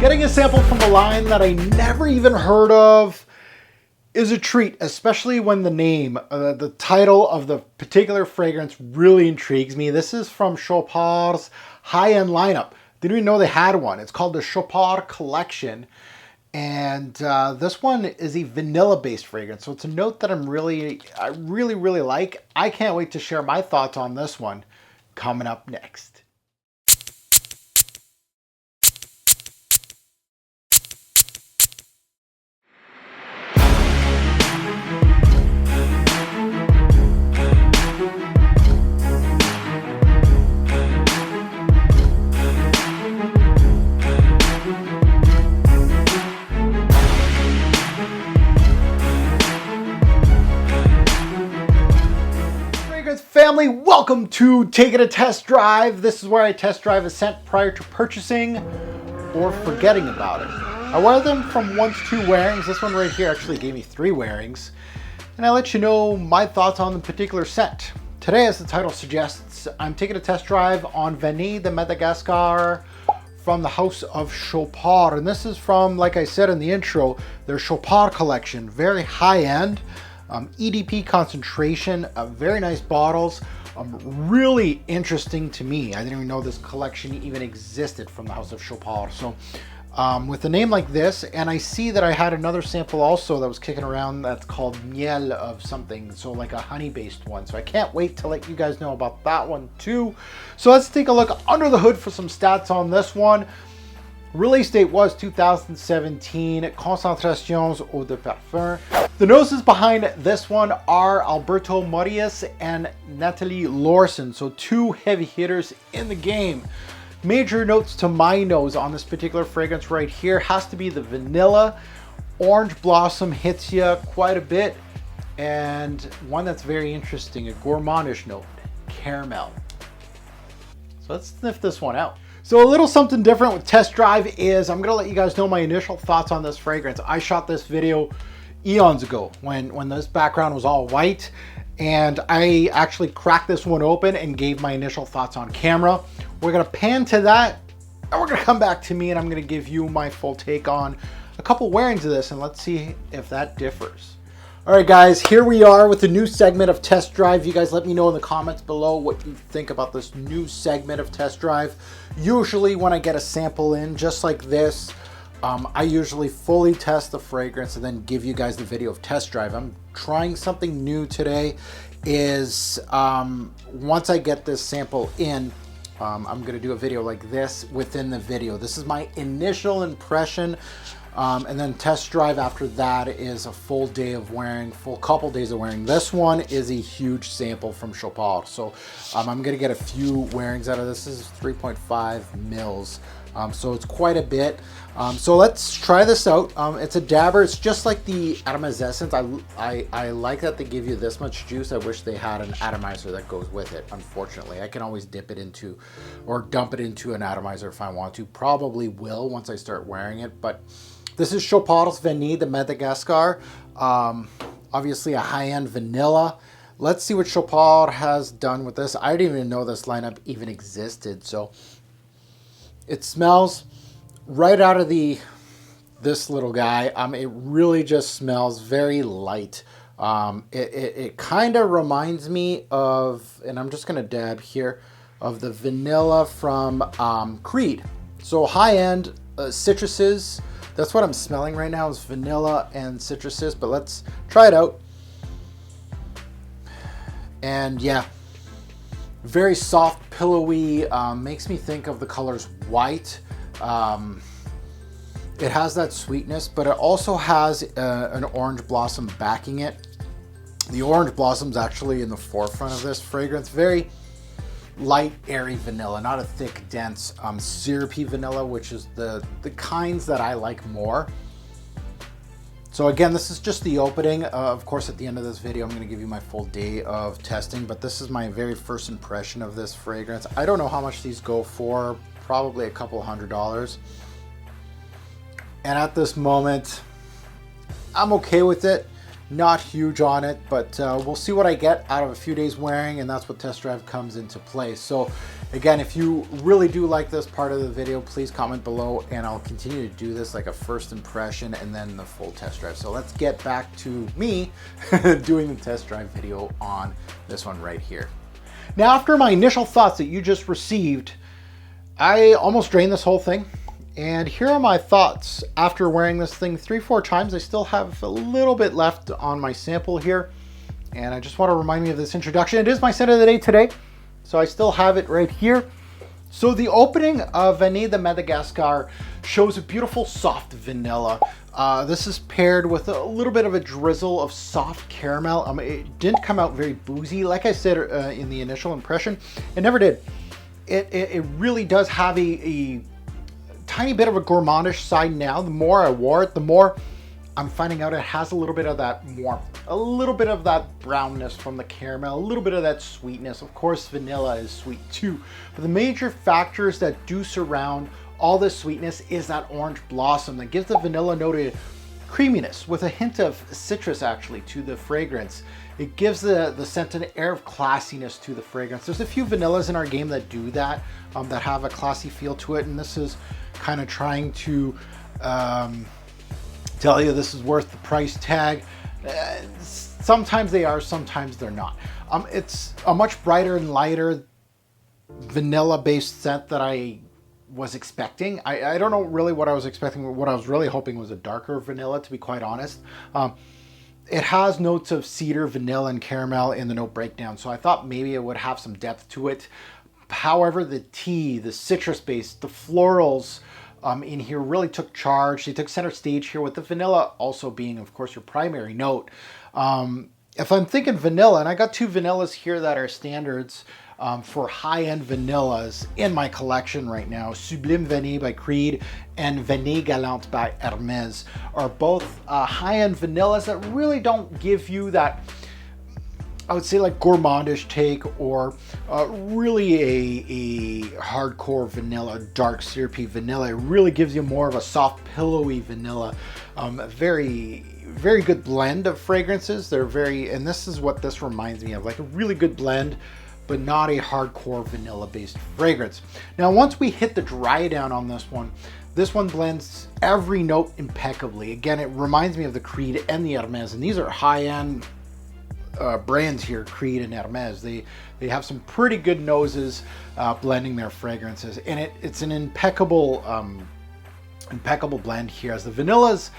Getting a sample from a line that I never even heard of is a treat, especially when the name, the title of the particular fragrance really intrigues me. This is from Chopard's high-end lineup. Didn't even know they had one. It's called the Chopard Collection. And this one is a vanilla-based fragrance. So it's a note that I really like. I can't wait to share my thoughts on this one coming up next. Family, welcome to Taking a Test Drive. This is where I test drive a scent prior to purchasing or forgetting about it. I wear them from 1 to 2 wearings. This one right here actually gave me 3 wearings. And I let you know my thoughts on the particular scent. Today, as the title suggests, I'm taking a test drive on Vanille de Madagascar from the house of Chopard. And this is from, like I said in the intro, their Chopard collection. Very high-end. EDP concentration, very nice bottles, really interesting to me. I didn't even know this collection even existed from the house of Chopard. So with a name like this, and I see that I had another sample also that was kicking around that's called Miel of something, so like a honey-based one. So I can't wait to let you guys know about that one too. So let's take a look under the hood for some stats on this one. Release date was 2017, Concentrations Eau de Parfum. The noses behind this one are Alberto Morias and Natalie Lorson, so 2 heavy hitters in the game. Major notes to my nose on this particular fragrance right here has to be the vanilla. Orange blossom hits you quite a bit, and one that's very interesting, a gourmandish note, caramel. So let's sniff this one out. So a little something different with test drive is I'm gonna let you guys know my initial thoughts on this fragrance. I shot this video eons ago when this background was all white, and I actually cracked this one open and gave my initial thoughts on camera. We're gonna pan to that, and we're gonna come back to me, and I'm gonna give you my full take on a couple wearings of this, and let's see if that differs. All right, guys, here we are with the new segment of Test Drive. You guys let me know in the comments below what you think about this new segment of Test Drive. Usually when I get a sample in, just like this, I usually fully test the fragrance and then give you guys the video of Test Drive. I'm trying something new today is once I get this sample in, I'm gonna do a video like this within the video. This is my initial impression. And then test drive after that is a full day of wearing, full couple days of wearing. This one is a huge sample from Chopard. So I'm gonna get a few wearings out of this. This is 3.5 mils. So it's quite a bit. So let's try this out. It's a dabber. It's just like the Hermes essence. I like that they give you this much juice. I wish they had an atomizer that goes with it. Unfortunately, I can always dip it into or dump it into an atomizer if I want to. Probably will once I start wearing it, but this is Chopard's Vanille de Madagascar. Obviously a high-end vanilla. Let's see what Chopard has done with this. I didn't even know this lineup even existed. So it smells right out of this little guy. It really just smells very light. It kind of reminds me of, and I'm just gonna dab here, of the vanilla from Creed. So high-end citruses. That's what I'm smelling right now is vanilla and citruses, but let's try it out. And yeah, very soft, pillowy, makes me think of the colors white. It has that sweetness, but it also has an orange blossom backing it. The orange blossom's actually in the forefront of this fragrance. Very light, airy vanilla, not a thick, dense, syrupy vanilla, which is the kinds that I like more. So again, this is just the opening. Of course, at the end of this video, I'm going to give you my full day of testing, but this is my very first impression of this fragrance. I don't know how much these go for, probably a couple $100. And at this moment, I'm okay with it. Not huge on it, but we'll see what I get out of a few days wearing, and that's what test drive comes into play. So Again, if you really do like this part of the video, please comment below and I'll continue to do this like a first impression and then the full test drive. So let's get back to me doing the test drive video on this one right here. Now, after my initial thoughts that you just received, I almost drained this whole thing. And here are my thoughts after wearing this thing 3-4 times. I still have a little bit left on my sample here. And I just want to remind me of this introduction. It is my scent of the day today, so I still have it right here. So the opening of Vanille de Madagascar shows a beautiful soft vanilla. This is paired with a little bit of a drizzle of soft caramel. It didn't come out very boozy. Like I said in the initial impression, it never did. It really does have a tiny bit of a gourmandish side now. The more I wore it, the more I'm finding out it has a little bit of that warmth, a little bit of that brownness from the caramel, a little bit of that sweetness. Of course, vanilla is sweet too. But the major factors that do surround all this sweetness is that orange blossom that gives the vanilla note a creaminess with a hint of citrus actually to the fragrance. It gives the scent an air of classiness to the fragrance. There's a few vanillas in our game that do that, that have a classy feel to it. And this is kind of trying to tell you this is worth the price tag. Sometimes they are, sometimes they're not. It's a much brighter and lighter vanilla-based scent that I was expecting. I don't know really what I was expecting. What I was really hoping was a darker vanilla, to be quite honest. It has notes of cedar, vanilla, and caramel in the note breakdown, so I thought maybe it would have some depth to it. However, the tea, the citrus base, the florals in here really took charge. They took center stage here, with the vanilla also being, of course, your primary note. If I'm thinking vanilla, and I got 2 vanillas here that are standards for high-end vanillas in my collection right now. Sublime Vanille by Creed and Vanille Galante by Hermes are both high-end vanillas that really don't give you that, I would say, like gourmandish take, or really a hardcore vanilla, dark syrupy vanilla. It really gives you more of a soft, pillowy vanilla. Very good blend of fragrances. They're very, and this is what this reminds me of, like a really good blend, but not a hardcore vanilla based fragrance. Now, once we hit the dry down on this one blends every note impeccably. Again, it reminds me of the Creed and the Hermes, and these are high-end brands here, Creed and Hermes. They have some pretty good noses blending their fragrances, and it's an impeccable blend here, as the vanilla's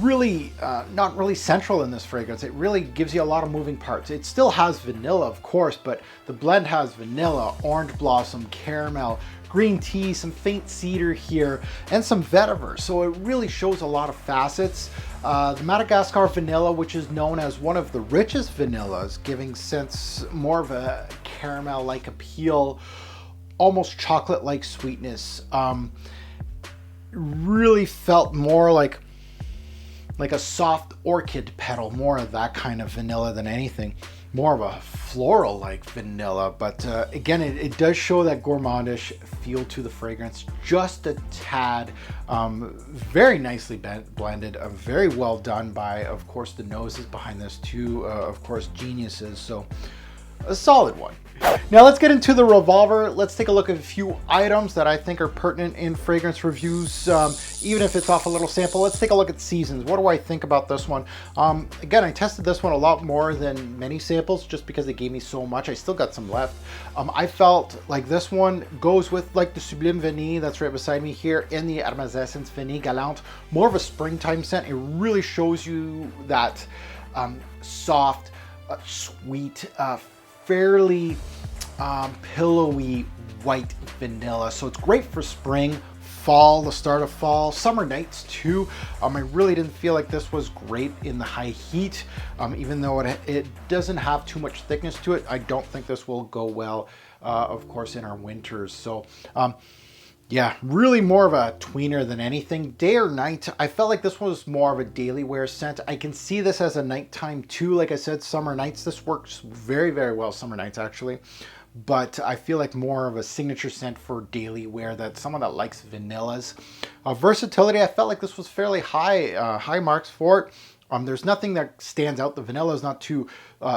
really not really central in this fragrance. It really gives you a lot of moving parts. It still has vanilla, of course, but the blend has vanilla, orange blossom, caramel, green tea, some faint cedar here, and some vetiver. So it really shows a lot of facets. The Madagascar vanilla, which is known as one of the richest vanillas, giving scents more of a caramel-like appeal, almost chocolate-like sweetness. Really felt more like a soft orchid petal, more of that kind of vanilla than anything. More of a floral-like vanilla, but again, it does show that gourmandish feel to the fragrance, just a tad. Very nicely blended, very well done by, of course, the noses behind this, two, of course, geniuses. So a solid one. Now let's get into the Revolver. Let's take a look at a few items that I think are pertinent in fragrance reviews, even if it's off a little sample. Let's take a look at seasons. What do I think about this one? Again, I tested this one a lot more than many samples just because they gave me so much. I still got some left. I felt like this one goes with like the Sublime Vanille that's right beside me here, and the Hermes Essence Vanille Galante. More of a springtime scent. It really shows you that soft, sweet, fairly pillowy white vanilla. So it's great for spring, fall, the start of fall, summer nights too. I really didn't feel like this was great in the high heat. Even though it doesn't have too much thickness to it, I don't think this will go well, of course, in our winters. So yeah, really more of a tweener than anything. Day or night, I felt like this was more of a daily wear scent. I can see this as a nighttime too. Like I said, summer nights, this works very, very well summer nights actually. But I feel like more of a signature scent for daily wear, that someone that likes vanillas. Versatility, I felt like this was fairly high marks for it. There's nothing that stands out. The vanilla is not too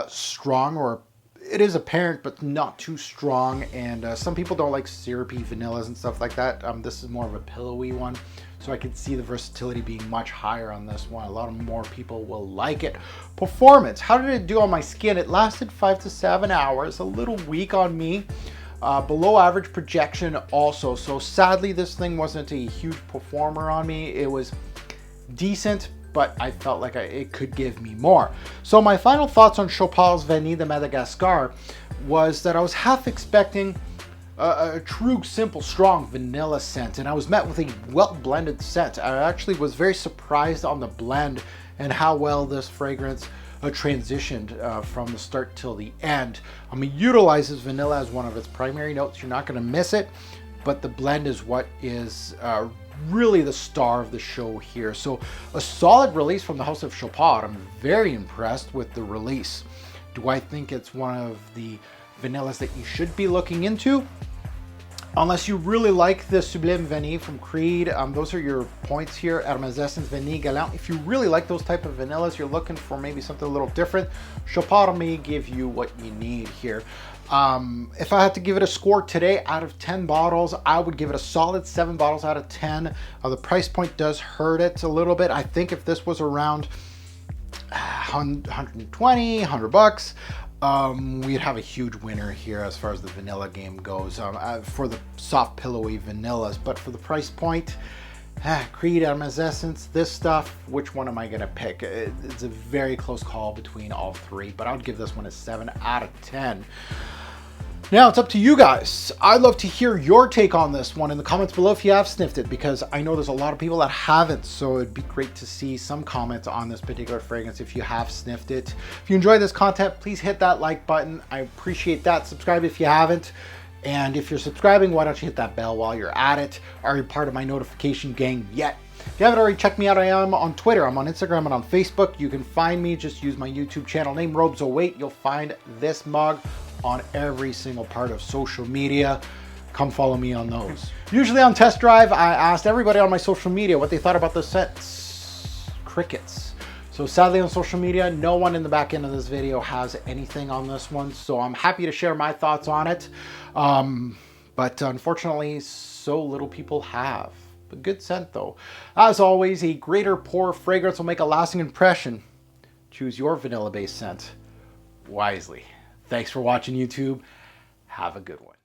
strong or it is apparent, but not too strong. And some people don't like syrupy vanillas and stuff like that. This is more of a pillowy one. So I could see the versatility being much higher on this one. A lot more people will like it. Performance, how did it do on my skin? It lasted 5 to 7 hours, a little weak on me. Below average projection also. So sadly, this thing wasn't a huge performer on me. It was decent, but I felt like it could give me more. So my final thoughts on Chopard's Vanille de Madagascar was that I was half expecting a true, simple, strong vanilla scent, and I was met with a well-blended scent. I actually was very surprised on the blend and how well this fragrance transitioned from the start till the end. I mean, utilizes vanilla as one of its primary notes. You're not going to miss it, but the blend is what is really the star of the show here. So a solid release from the House of Chopard. I'm very impressed with the release. Do I think it's one of the vanillas that you should be looking into? Unless you really like the Sublime Vanille from Creed, those are your points here. Hermes Essence, Vanille Galant. If you really like those type of vanillas, you're looking for maybe something a little different, Chopard may give you what you need here. If I had to give it a score today out of 10 bottles, I would give it a solid 7 bottles out of 10. The price point does hurt it a little bit. I think if this was around 120, 100 bucks, we'd have a huge winner here as far as the vanilla game goes for the soft pillowy vanillas. But for the price point, Creed, Hermes Essence, this stuff, which one am I going to pick? It's a very close call between all three, but I would give this one a 7 out of 10. Now it's up to you guys. I'd love to hear your take on this one in the comments below if you have sniffed it, because I know there's a lot of people that haven't, so it'd be great to see some comments on this particular fragrance if you have sniffed it. If you enjoy this content, please hit that like button. I appreciate that. Subscribe if you haven't. And if you're subscribing, why don't you hit that bell while you're at it? Are you part of my notification gang yet? If you haven't already checked me out, I am on Twitter, I'm on Instagram, and on Facebook. You can find me, just use my YouTube channel name, Robes08. You'll find this mug on every single part of social media. Come follow me on those. Usually on Test Drive, I asked everybody on my social media what they thought about the scents. Crickets. So sadly on social media, no one in the back end of this video has anything on this one. So I'm happy to share my thoughts on it. But unfortunately, so little people have. A good scent though. As always, a greater pour fragrance will make a lasting impression. Choose your vanilla-based scent wisely. Thanks for watching, YouTube. Have a good one.